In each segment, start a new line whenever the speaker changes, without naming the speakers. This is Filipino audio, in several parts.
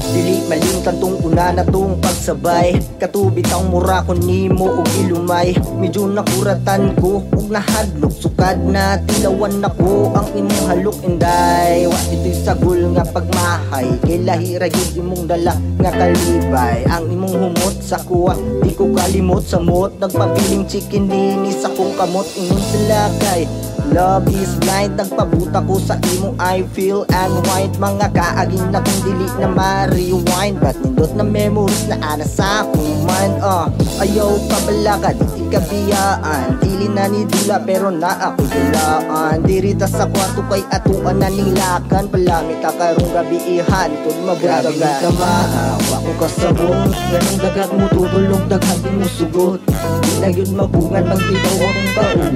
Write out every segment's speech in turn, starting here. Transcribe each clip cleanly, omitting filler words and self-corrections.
Dili malimtan tong una na tong pagsabay. Katubit ang mura ko nimo og ilumay. Medyo nakuratan ko ug nahadlok sukad na tilawan nako ang imong halok inday. Wa dito'y sagol nga pagmahay, kay lahi ra gyud imong dala nga kalibay. Ang imong humot sa kuwa di ko kalimot sa mot. Nagpapiling chicken dinis sa kong kamot ingon sila kay love is blind. Nagpabuta ko sa imo I feel unwind. Mga kaaging na kung dili na ma-rewind, but nindot na memories na ana sa akong mind. Ayaw kabalaka, di ikabiyaan. Dili na ni dula pero na ako dulaan. Dirita sa kwarto kay atuan na nilakan. Palamit karong gabi ihan kung mabragagan. Grabe ka maawa ko kasabong. Ganong dagag mo tutulog, daghan di mo sugot. Di na yun mabungan, mag-ikaw akong pauban.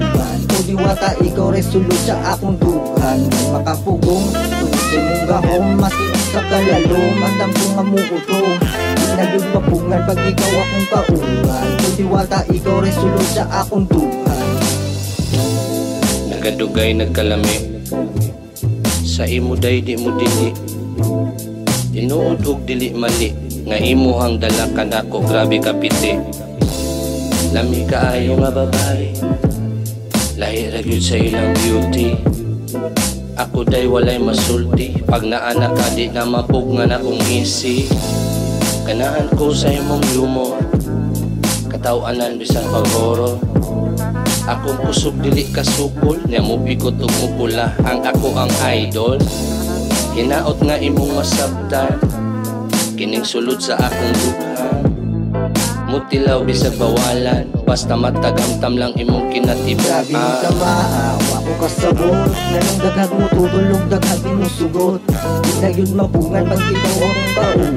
Kung diwata ikaw resolute sa akong duhan. Makapugong, tulisin mong gahom. Masin sa kalalo, mandam kong amuuto. Di na yun mabungan, pag ikaw akong pauban. Kung diwata ikaw resolute sa akong duhan.
Nagadugay nagkalami sa imo day di mo dili. Tinuod og dili mali nga imo hang dala kanako, grabe ka piti. Lami kaayo nga babae, lahi ra gyud sa ilang beauty. Ako day walay masulti, pag naanak ka di na mapug nga na kong easy. Kanaan ko sa imong humor, katawanan bisan paghoro. Akong kusog dili kasukol, niya mo pikot ug mupula. Ang ako ang idol, hinaot nga imong masabtan. Kining sulod sa akong duhan, mutilaw bisag bawalan. Basta matagamtam lang imong kinatibaan.
Grabe ka maawa ko kasabot. Nanong dagag mo tutulog, dagag di mo sugot. Di na yun mabungan, pag ikaw akong pauban.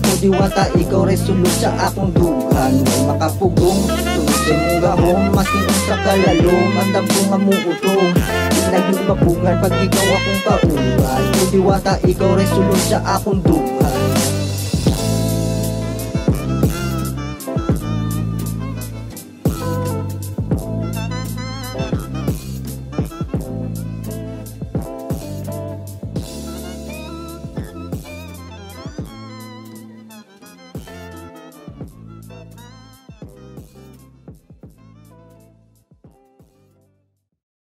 O diwata ikaw resolute sa akong duhan. May makapugong, tulisin mong gahom. Masinong sa kalalo, mandam kong amuuto. Di na yun mabungan, pag ikaw akong pauban. O diwata ikaw resolute sa akong duhan.